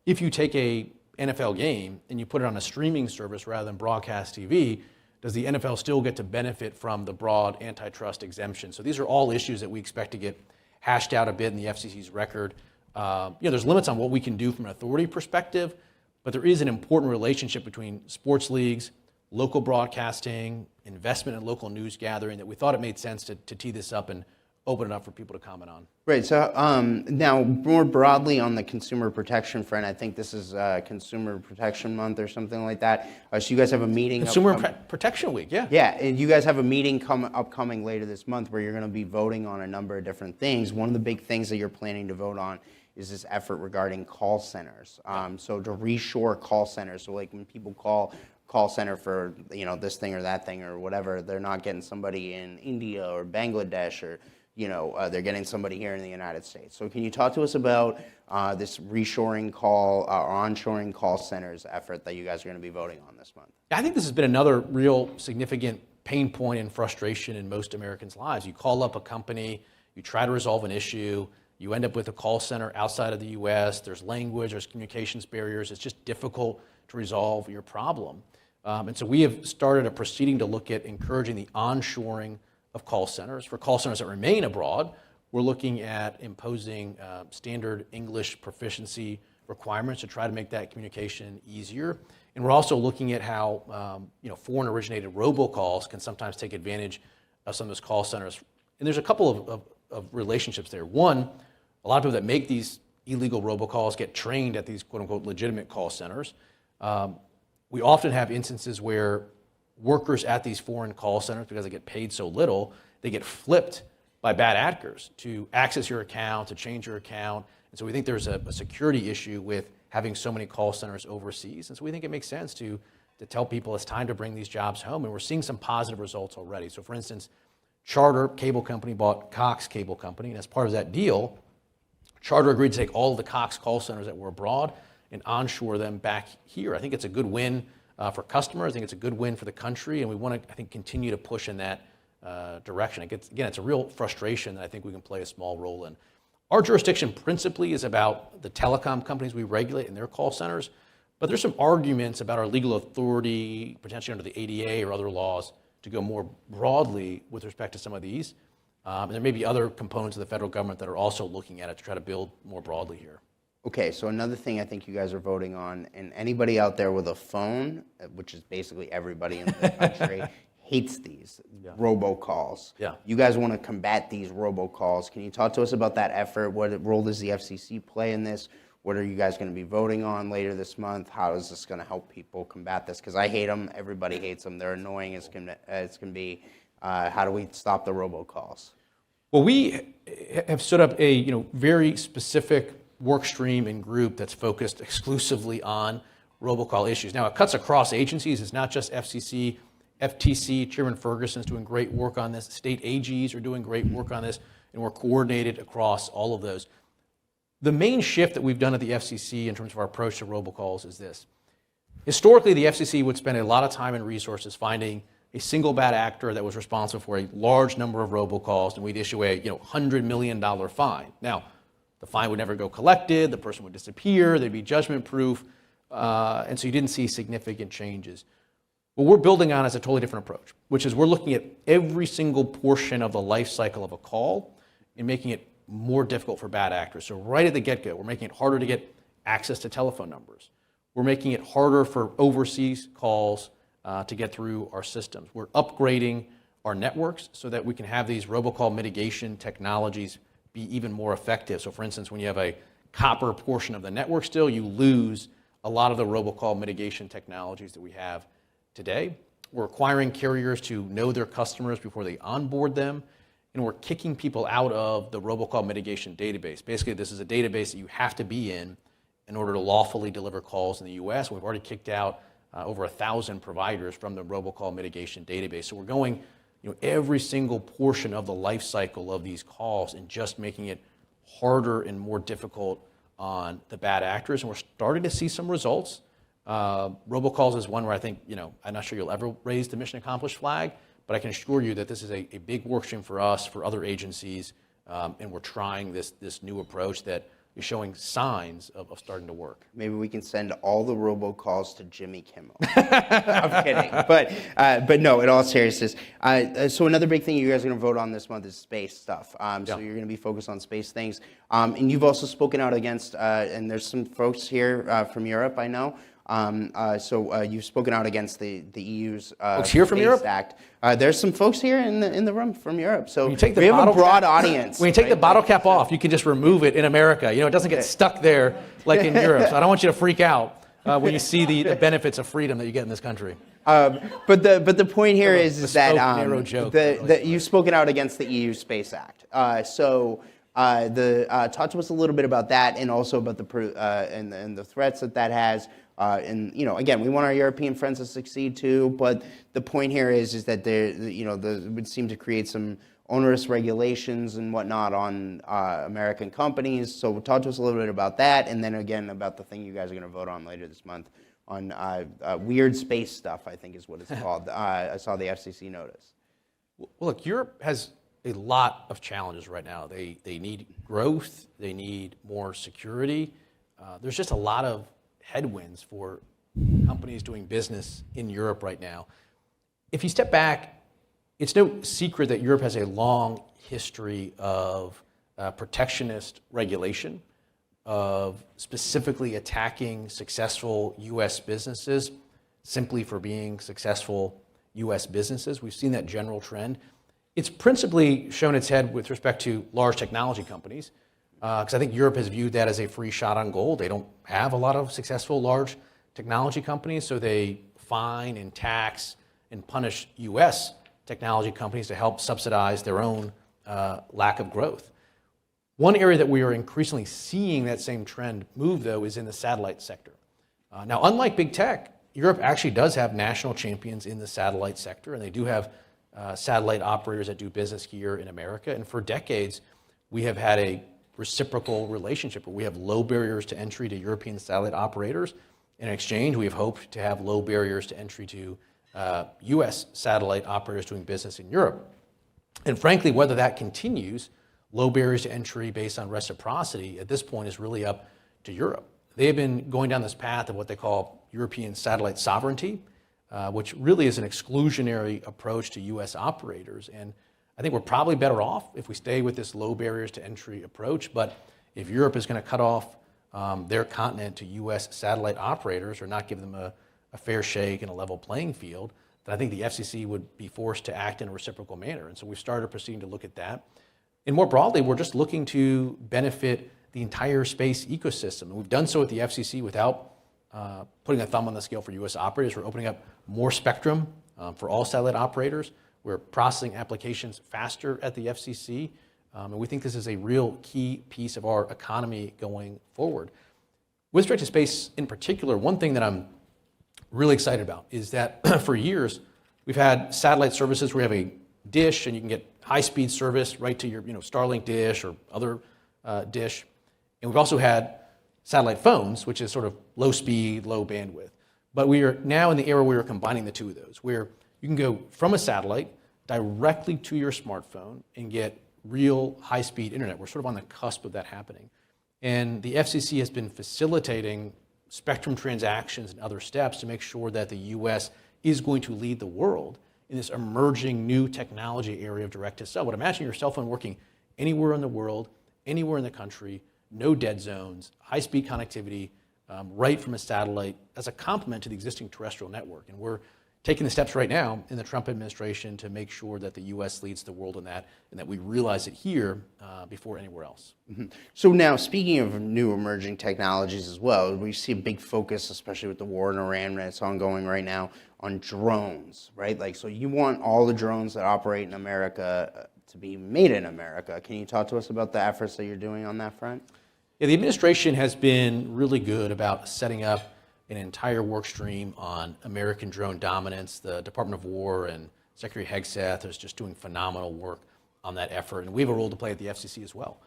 if you take a NFL game and you put it on a streaming service rather than broadcast TV, does the NFL still get to benefit from the broad antitrust exemption? So these are all issues that we expect to get hashed out a bit in the FCC's record. There's limits on what we can do from an authority perspective, but there is an important relationship between sports leagues, local broadcasting, investment in local news gathering that we thought it made sense to tee this up and open it up for people to comment on. Right. So now, more broadly on the consumer protection front, I think this is Consumer Protection Month or something like that. So you guys have a meeting. Consumer Protection Week, yeah. Yeah, and you guys have a meeting upcoming later this month where you're going to be voting on a number of different things. One of the big things that you're planning to vote on is this effort regarding call centers. So to reshore call centers, so like when people call center for this thing or that thing or whatever, they're not getting somebody in India or Bangladesh or they're getting somebody here in the United States. So can you talk to us about this reshoring call or onshoring call centers effort that you guys are going to be voting on this month? I think this has been another real significant pain point and frustration in most Americans' lives. You call up a company, you try to resolve an issue, you end up with a call center outside of the US, there's language, there's communications barriers, it's just difficult to resolve your problem. And so we have started a proceeding to look at encouraging the onshoring of call centers. For call centers that remain abroad, we're looking at imposing standard English proficiency requirements to try to make that communication easier. And we're also looking at how foreign-originated robocalls can sometimes take advantage of some of those call centers. And there's a couple of relationships there. One, a lot of people that make these illegal robocalls get trained at these quote-unquote legitimate call centers. We often have instances where workers at these foreign call centers, because they get paid so little, they get flipped by bad actors to access your account, to change your account. And so we think there's a security issue with having so many call centers overseas. And so we think it makes sense to tell people it's time to bring these jobs home. And we're seeing some positive results already. So for instance, Charter Cable Company bought Cox Cable Company. And as part of that deal, Charter agreed to take all of the Cox call centers that were abroad and onshore them back here. I think it's a good win for customers. I think it's a good win for the country, and we want to, I think, continue to push in that direction. Again, it's a real frustration that I think we can play a small role in. Our jurisdiction principally is about the telecom companies we regulate and their call centers, but there's some arguments about our legal authority, potentially under the ADA or other laws, to go more broadly with respect to some of these. And there may be other components of the federal government that are also looking at it to try to build more broadly here. Okay, so another thing I think you guys are voting on, and anybody out there with a phone, which is basically everybody in the country, hates these robocalls. Yeah. You guys want to combat these robocalls. Can you talk to us about that effort? What role does the FCC play in this? What are you guys going to be voting on later this month? How is this going to help people combat this? Because I hate them. Everybody hates them. They're annoying as can be. How do we stop the robocalls? Well, we have stood up a very specific work stream and group that's focused exclusively on robocall issues. Now, it cuts across agencies. It's not just FCC, FTC, Chairman Ferguson's doing great work on this. State AGs are doing great work on this, and we're coordinated across all of those. The main shift that we've done at the FCC in terms of our approach to robocalls is this. Historically, the FCC would spend a lot of time and resources finding a single bad actor that was responsible for a large number of robocalls, and we'd issue a $100 million fine. Now, the fine would never go collected, the person would disappear, they'd be judgment proof, and so you didn't see significant changes. What we're building on is a totally different approach, which is we're looking at every single portion of the life cycle of a call and making it more difficult for bad actors. So right at the get-go, we're making it harder to get access to telephone numbers. We're making it harder for overseas calls to get through our systems. We're upgrading our networks so that we can have these robocall mitigation technologies be even more effective. So for instance, when you have a copper portion of the network still, you lose a lot of the robocall mitigation technologies that we have today. We're requiring carriers to know their customers before they onboard them, and we're kicking people out of the robocall mitigation database. Basically, this is a database that you have to be in order to lawfully deliver calls in the US. We've already kicked out over 1,000 providers from the robocall mitigation database. So we're going every single portion of the life cycle of these calls and just making it harder and more difficult on the bad actors. And we're starting to see some results. Robocalls is one where I think, I'm not sure you'll ever raise the mission accomplished flag, but I can assure you that this is a big work stream for us, for other agencies, and we're trying this new approach that is showing signs of starting to work. Maybe we can send all the robocalls to Jimmy Kimmel. I'm kidding, but no, in all seriousness. So another big thing you guys are going to vote on this month is space stuff. So you're going to be focused on space things, and you've also spoken out against, and there's some folks here from Europe, I know. So you've spoken out against the EU's here from Space Europe? Act. There's some folks here in the room from Europe. So When you take the we have a bottle broad cap- audience. When you take right? the bottle cap off, you can just remove it in America. It doesn't get stuck there like in Europe. So I don't want you to freak out when you see the benefits of freedom that you get in this country. But the point here is that narrow joke. you've spoken out against the EU Space Act. Talk to us a little bit about that, and also about the threats that has. And again, we want our European friends to succeed too. But the point here is that it would seem to create some onerous regulations and whatnot on American companies. So talk to us a little bit about that, and then again about the thing you guys are going to vote on later this month on weird space stuff, I think is what it's called. I saw the FCC notice. Well, look, Europe has a lot of challenges right now. They need growth. They need more security. There's just a lot of headwinds for companies doing business in Europe right now. If you step back, it's no secret that Europe has a long history of protectionist regulation, of specifically attacking successful U.S. businesses simply for being successful U.S. businesses. We've seen that general trend. It's principally shown its head with respect to large technology companies, because I think Europe has viewed that as a free shot on goal. They don't have a lot of successful large technology companies, so they fine and tax and punish U.S. technology companies to help subsidize their own lack of growth. One area that we are increasingly seeing that same trend move, though, is in the satellite sector. Now, unlike big tech, Europe actually does have national champions in the satellite sector, and they do have satellite operators that do business here in America. And for decades, we have had a reciprocal relationship where we have low barriers to entry to European satellite operators. In exchange, we have hoped to have low barriers to entry to U.S. satellite operators doing business in Europe. And frankly, whether that continues, low barriers to entry based on reciprocity at this point is really up to Europe. They have been going down this path of what they call European satellite sovereignty, which really is an exclusionary approach to U.S. operators. And I think we're probably better off if we stay with this low barriers to entry approach. But if Europe is going to cut off their continent to U.S. satellite operators or not give them a fair shake and a level playing field, then I think the FCC would be forced to act in a reciprocal manner. And so we've started proceeding to look at that. And more broadly, we're just looking to benefit the entire space ecosystem. And we've done so with the FCC without putting a thumb on the scale for U.S. operators. We're opening up more spectrum for all satellite operators. We're processing applications faster at the FCC. And we think this is a real key piece of our economy going forward. With direct to space in particular, one thing that I'm really excited about is that for years, we've had satellite services where you have a dish and you can get high-speed service right to your Starlink dish or other dish. And we've also had satellite phones, which is sort of low speed, low bandwidth. But we are now in the era where we're combining the two of those, where you can go from a satellite directly to your smartphone and get real high-speed internet. We're sort of on the cusp of that happening. And the FCC has been facilitating spectrum transactions and other steps to make sure that the US is going to lead the world in this emerging new technology area of direct-to-cell. But imagine your cell phone working anywhere in the world, anywhere in the country, no dead zones, high-speed connectivity, right from a satellite as a complement to the existing terrestrial network. And we're taking the steps right now in the Trump administration to make sure that the U.S. leads the world in that, and that we realize it here before anywhere else. Mm-hmm. So now, speaking of new emerging technologies as well, we see a big focus, especially with the war in Iran that's ongoing right now, on drones, right? Like, so you want all the drones that operate in America to be made in America. Can you talk to us about the efforts that you're doing on that front? Yeah, the administration has been really good about setting up an entire work stream on American drone dominance. The Department of War and Secretary Hegseth is just doing phenomenal work on that effort, and we have a role to play at the FCC as well.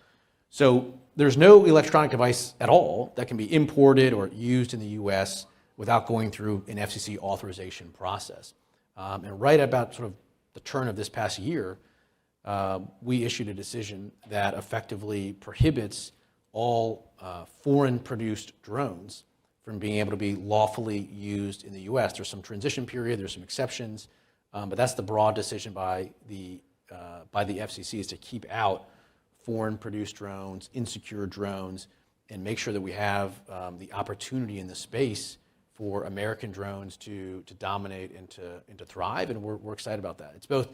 So there's no electronic device at all that can be imported or used in the U.S. without going through an FCC authorization process. And right about sort of the turn of this past year, we issued a decision that effectively prohibits all foreign-produced drones from being able to be lawfully used in the U.S. There's some transition period, there's some exceptions, but that's the broad decision by the FCC, is to keep out foreign-produced drones, insecure drones, and make sure that we have the opportunity in the space for American drones to dominate and to thrive, and we're excited about that. It's both,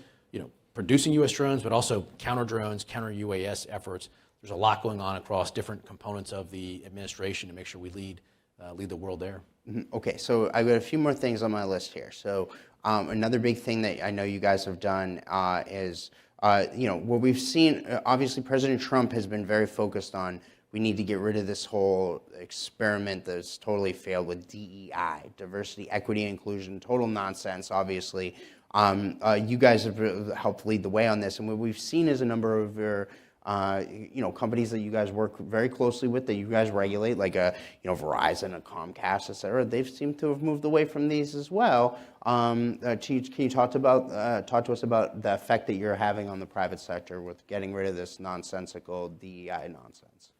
producing U.S. drones, but also counter drones, counter UAS efforts. There's a lot going on across different components of the administration to make sure we lead the world there. Mm-hmm. Okay, so I've got a few more things on my list here. So another big thing that I know you guys have done is, what we've seen, obviously President Trump has been very focused on, we need to get rid of this whole experiment that's totally failed with DEI, diversity, equity, inclusion, total nonsense, obviously. You guys have helped lead the way on this, and what we've seen is a number of your companies that you guys work very closely with, that you guys regulate, like Verizon, a Comcast, et cetera. They've seemed to have moved away from these as well. Can you talk to us about the effect that you're having on the private sector with getting rid of this nonsensical DEI nonsense?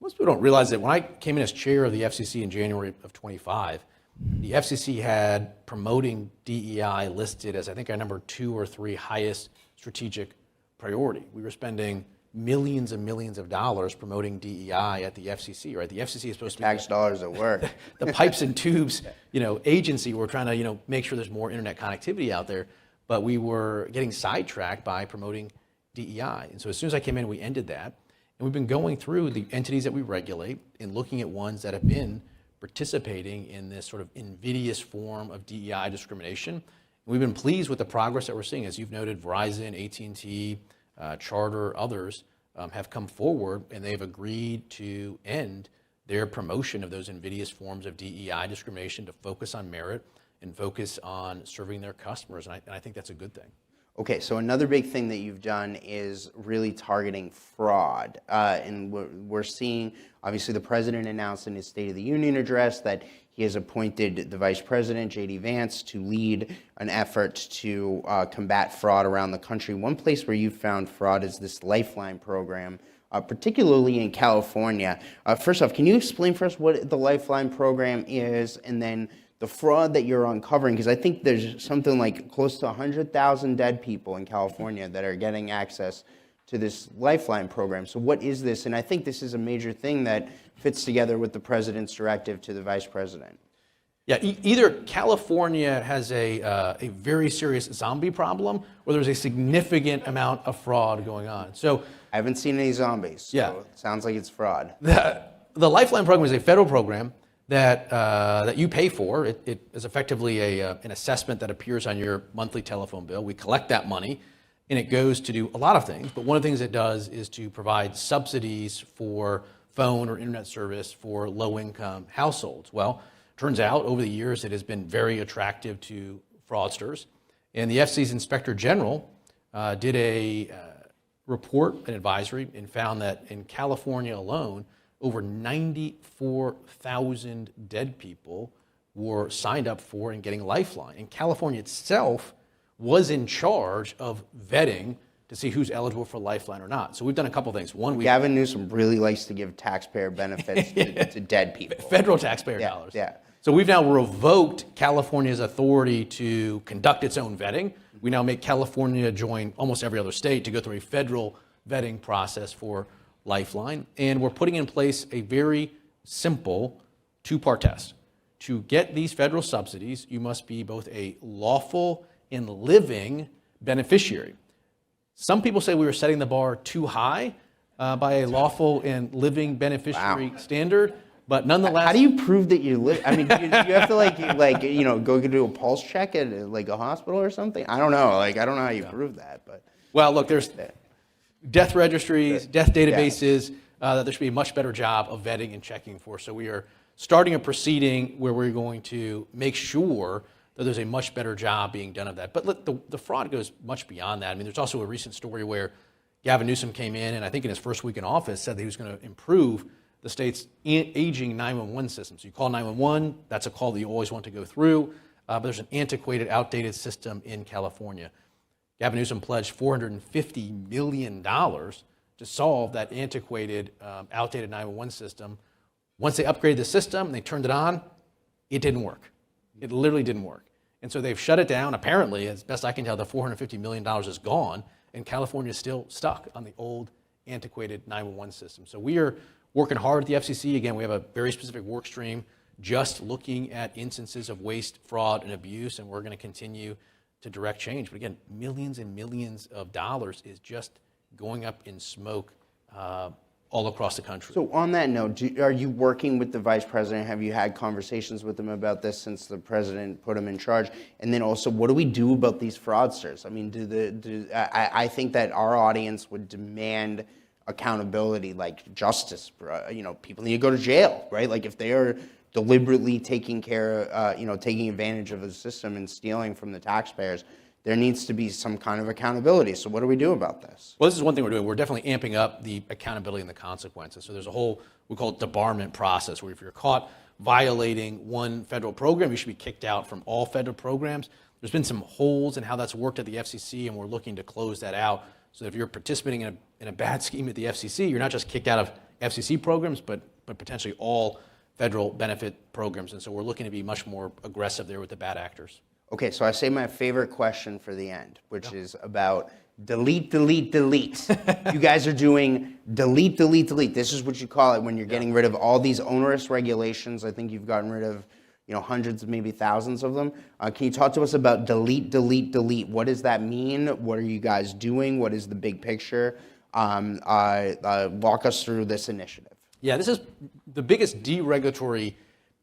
Most people don't realize that when I came in as chair of the FCC in January of 25, the FCC had promoting DEI listed as, I think, our number 2 or 3 highest strategic priority. We were spending millions and millions of dollars promoting DEI at the FCC, right? The FCC is supposed to be tax dollars at work. The pipes and tubes, agency. We're trying to, make sure there's more internet connectivity out there, but we were getting sidetracked by promoting DEI. And so as soon as I came in, we ended that. And we've been going through the entities that we regulate and looking at ones that have been participating in this sort of invidious form of DEI discrimination. And we've been pleased with the progress that we're seeing. As you've noted, Verizon, AT&T, Charter, others have come forward, and they've agreed to end their promotion of those invidious forms of DEI discrimination to focus on merit and focus on serving their customers. And I think that's a good thing. Okay, so another big thing that you've done is really targeting fraud. And we're seeing, obviously, the president announced in his State of the Union address that he has appointed the Vice President, J.D. Vance, to lead an effort to combat fraud around the country. One place where you found fraud is this Lifeline program, particularly in California. First off, can you explain for us what the Lifeline program is, and then the fraud that you're uncovering? Because I think there's something like close to 100,000 dead people in California that are getting access to this Lifeline program. So what is this? And I think this is a major thing that fits together with the president's directive to the vice president. Yeah, either California has a very serious zombie problem, or there's a significant amount of fraud going on. So I haven't seen any zombies, so yeah. It sounds like it's fraud. The Lifeline program is a federal program that you pay for. It is effectively an assessment that appears on your monthly telephone bill. We collect that money, and it goes to do a lot of things. But one of the things it does is to provide subsidies for phone or internet service for low-income households. Well, turns out over the years it has been very attractive to fraudsters. And the FCC's Inspector General did a report, an advisory, and found that in California alone, over 94,000 dead people were signed up for and getting Lifeline. And California itself was in charge of vetting to see who's eligible for Lifeline or not. So we've done a couple things. One, Gavin Newsom really likes to give taxpayer benefits to dead people. Federal taxpayer dollars. Yeah. So we've now revoked California's authority to conduct its own vetting. We now make California join almost every other state to go through a federal vetting process for Lifeline. And we're putting in place a very simple two-part test. To get these federal subsidies, you must be both a lawful and living beneficiary. Some people say we were setting the bar too high by a lawful and living beneficiary standard, but nonetheless. How do you prove that you live? I mean, do you have to go do a pulse check at like a hospital or something? I don't know. I don't know how you prove that, but. Well, look, there's death registries, death databases that there should be a much better job of vetting and checking for. So we are starting a proceeding where we're going to make sure that there's a much better job being done of that. But look, the fraud goes much beyond that. I mean, there's also a recent story where Gavin Newsom came in and I think in his first week in office said that he was going to improve the state's aging 911 system. So you call 911, that's a call that you always want to go through, but there's an antiquated, outdated system in California. Gavin Newsom pledged $450 million to solve that antiquated, outdated 911 system. Once they upgraded the system and they turned it on, it didn't work. It literally didn't work. And so they've shut it down. Apparently, as best I can tell, the $450 million is gone, and California is still stuck on the old, antiquated 911 system. So we are working hard at the FCC. Again, we have a very specific work stream just looking at instances of waste, fraud, and abuse, and we're going to continue to direct change. But again, millions and millions of dollars is just going up in smoke all across the country. So on that note, are you working with the vice president? Have you had conversations with him about this since the president put him in charge? And then also, what do we do about these fraudsters? I mean, I think that our audience would demand accountability, like justice. People need to go to jail, right? Like if they are deliberately taking advantage of the system and stealing from the taxpayers, there needs to be some kind of accountability. So what do we do about this? Well, this is one thing we're doing. We're definitely amping up the accountability and the consequences. So there's a whole, we call it debarment process, where if you're caught violating one federal program, you should be kicked out from all federal programs. There's been some holes in how that's worked at the FCC, and we're looking to close that out. So if you're participating in a bad scheme at the FCC, you're not just kicked out of FCC programs, but potentially all federal benefit programs. And so we're looking to be much more aggressive there with the bad actors. Okay, so I say my favorite question for the end, which is about delete, delete, delete. You guys are doing delete, delete, delete. This is what you call it when you're getting rid of all these onerous regulations. I think you've gotten rid of hundreds, maybe thousands of them. Can you talk to us about delete, delete, delete? What does that mean? What are you guys doing? What is the big picture? Walk us through this initiative. Yeah, this is the biggest deregulatory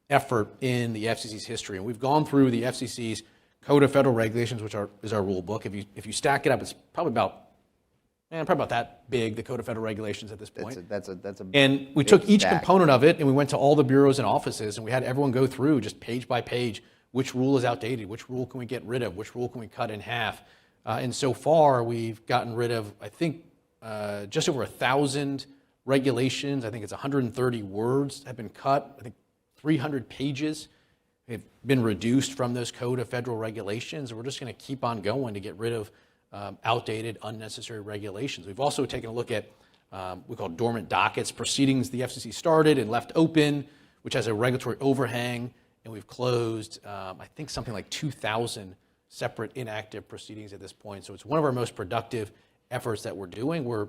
effort in the FCC's history. And we've gone through the FCC's Code of Federal Regulations, which is our rule book. If you stack it up, it's probably about that big, the Code of Federal Regulations at this point. That's a and we took each component of it and we went to all the bureaus and offices and we had everyone go through just page by page, which rule is outdated, which rule can we get rid of, which rule can we cut in half. And so far we've gotten rid of, I think, just over 1,000 regulations. I think it's 130 words have been cut. I think 300 pages have been reduced from those Code of Federal Regulations. We're just going to keep on going to get rid of outdated, unnecessary regulations. We've also taken a look at we call dormant dockets, proceedings the FCC started and left open, which has a regulatory overhang, and we've closed, I think, something like 2,000 separate inactive proceedings at this point. So it's one of our most productive efforts that we're doing. We're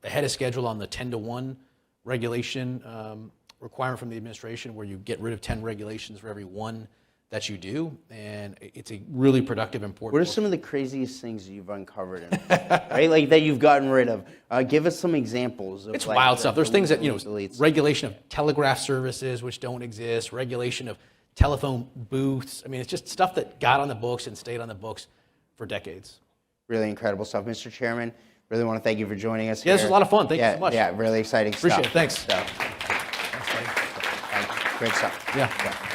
ahead of schedule on the 10-to-1 regulation requirement from the administration, where you get rid of 10 regulations for every one that you do, and it's a really productive, important. What are some of the craziest things you've uncovered, right? Like that you've gotten rid of? Give us some examples. Of it's wild stuff. There's things that regulation of telegraph services which don't exist, regulation of telephone booths. I mean, it's just stuff that got on the books and stayed on the books for decades. Really incredible stuff, Mr. Chairman. Really want to thank you for joining us Yeah, here. this was a lot of fun. Thank you so much. Yeah, really exciting Appreciate stuff. it. Thanks. So, thank you. Great stuff. Yeah.